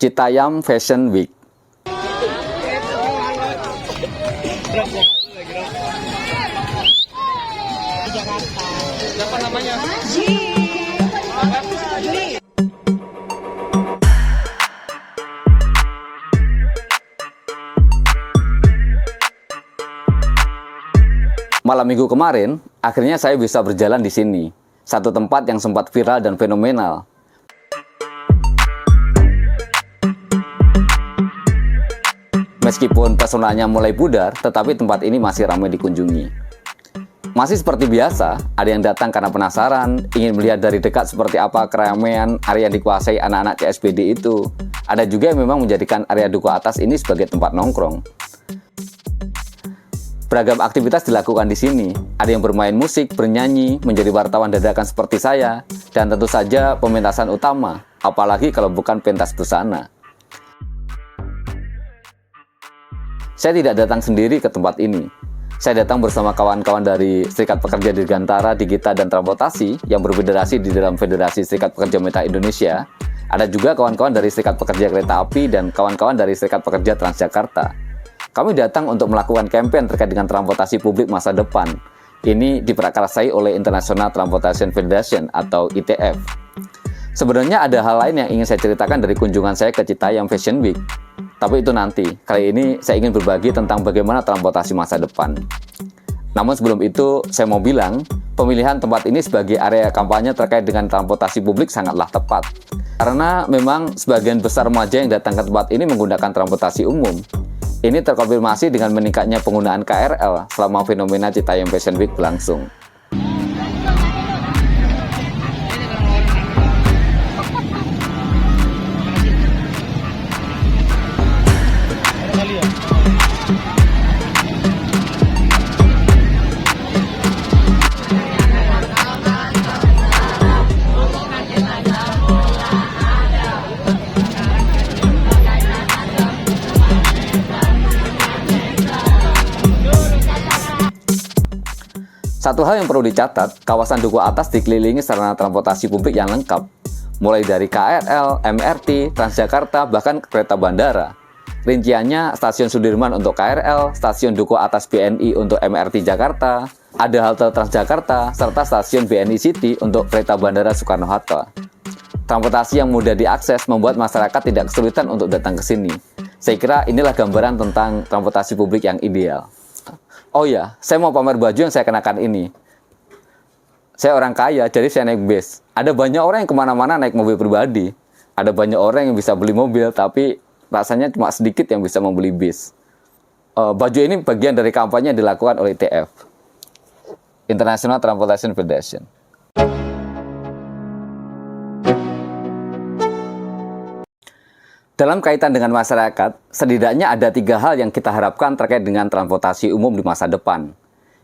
Citayam Fashion Week. Siapa namanya? Malam minggu kemarin, akhirnya saya bisa berjalan di sini. Satu tempat yang sempat viral dan fenomenal. Meskipun pesonanya mulai pudar, tetapi tempat ini masih ramai dikunjungi. Masih seperti biasa, ada yang datang karena penasaran, ingin melihat dari dekat seperti apa keramaian area yang dikuasai anak-anak CSBD itu. Ada juga yang memang menjadikan area Duku Atas ini sebagai tempat nongkrong. Beragam aktivitas dilakukan di sini. Ada yang bermain musik, bernyanyi, menjadi wartawan dadakan seperti saya, dan tentu saja pementasan utama, apalagi kalau bukan pentas busana. Saya tidak datang sendiri ke tempat ini. Saya datang bersama kawan-kawan dari Serikat Pekerja Dirgantara, Digita, dan Transportasi yang berfederasi di dalam Federasi Serikat Pekerja Meta Indonesia. Ada juga kawan-kawan dari Serikat Pekerja Kereta Api dan kawan-kawan dari Serikat Pekerja Transjakarta. Kami datang untuk melakukan kampanye terkait dengan transportasi publik masa depan. Ini diprakarsai oleh International Transportation Federation atau ITF. Sebenarnya ada hal lain yang ingin saya ceritakan dari kunjungan saya ke Citayam Fashion Week. Tapi itu nanti. Kali ini saya ingin berbagi tentang bagaimana transportasi masa depan. Namun sebelum itu, saya mau bilang, pemilihan tempat ini sebagai area kampanye terkait dengan transportasi publik sangatlah tepat. Karena memang sebagian besar remaja yang datang ke tempat ini menggunakan transportasi umum. Ini terkonfirmasi dengan meningkatnya penggunaan KRL selama fenomena Citayam Fashion Week berlangsung. Satu hal yang perlu dicatat, kawasan Duku Atas dikelilingi sarana transportasi publik yang lengkap, mulai dari KRL, MRT, Transjakarta, bahkan kereta bandara. Rinciannya, stasiun Sudirman untuk KRL, stasiun Duku Atas BNI untuk MRT Jakarta, ada halte Transjakarta, serta stasiun BNI City untuk kereta bandara Soekarno-Hatta. Transportasi yang mudah diakses membuat masyarakat tidak kesulitan untuk datang ke sini. Saya kira inilah gambaran tentang transportasi publik yang ideal. Oh ya, saya mau pamer baju yang saya kenakan ini. Saya orang kaya, jadi saya naik bis. Ada banyak orang yang kemana-mana naik mobil pribadi. Ada banyak orang yang bisa beli mobil, tapi rasanya cuma sedikit yang bisa membeli bis. Baju ini bagian dari kampanye yang dilakukan oleh ITF, International Transportation Federation. Dalam kaitan dengan masyarakat, setidaknya ada 3 hal yang kita harapkan terkait dengan transportasi umum di masa depan.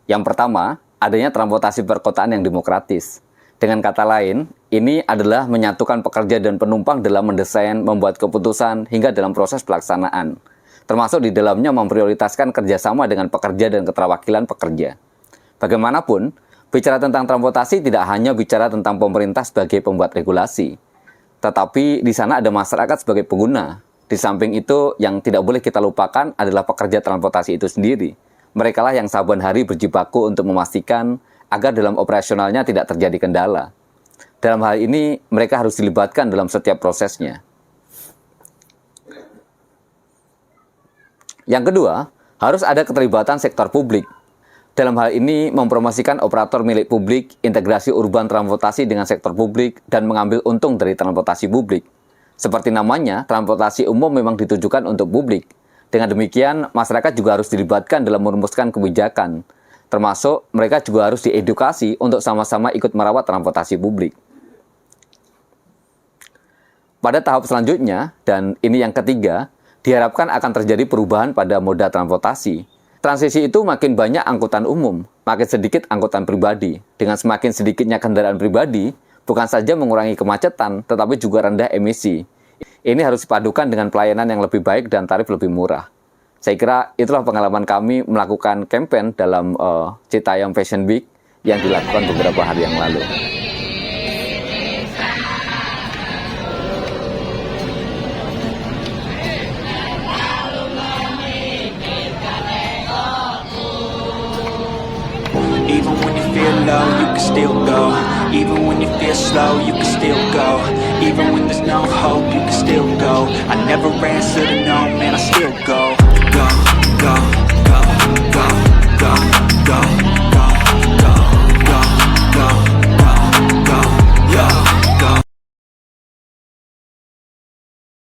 Yang pertama, adanya transportasi perkotaan yang demokratis. Dengan kata lain, ini adalah menyatukan pekerja dan penumpang dalam mendesain, membuat keputusan, hingga dalam proses pelaksanaan. Termasuk di dalamnya memprioritaskan kerjasama dengan pekerja dan keterwakilan pekerja. Bagaimanapun, bicara tentang transportasi tidak hanya bicara tentang pemerintah sebagai pembuat regulasi. Tetapi di sana ada masyarakat sebagai pengguna. Di samping itu, yang tidak boleh kita lupakan adalah pekerja transportasi itu sendiri. Mereka lah yang saban hari berjibaku untuk memastikan agar dalam operasionalnya tidak terjadi kendala. Dalam hal ini, mereka harus dilibatkan dalam setiap prosesnya. Yang kedua, harus ada keterlibatan sektor publik. Dalam hal ini, mempromosikan operator milik publik, integrasi urban transportasi dengan sektor publik, dan mengambil untung dari transportasi publik. Seperti namanya, transportasi umum memang ditujukan untuk publik. Dengan demikian, masyarakat juga harus dilibatkan dalam merumuskan kebijakan. Termasuk, mereka juga harus diedukasi untuk sama-sama ikut merawat transportasi publik. Pada tahap selanjutnya, dan ini yang ketiga, diharapkan akan terjadi perubahan pada moda transportasi. Transisi itu makin banyak angkutan umum, makin sedikit angkutan pribadi. Dengan semakin sedikitnya kendaraan pribadi, bukan saja mengurangi kemacetan, tetapi juga rendah emisi. Ini harus dipadukan dengan pelayanan yang lebih baik dan tarif lebih murah. Saya kira itulah pengalaman kami melakukan kampanye dalam Citayam Fashion Week yang dilakukan beberapa hari yang lalu. low, you can still go. Even when you feel slow, you can still go. Even when there's no hope, you can still go. I never answer to no, man, I still go. Go, go, go, go, go.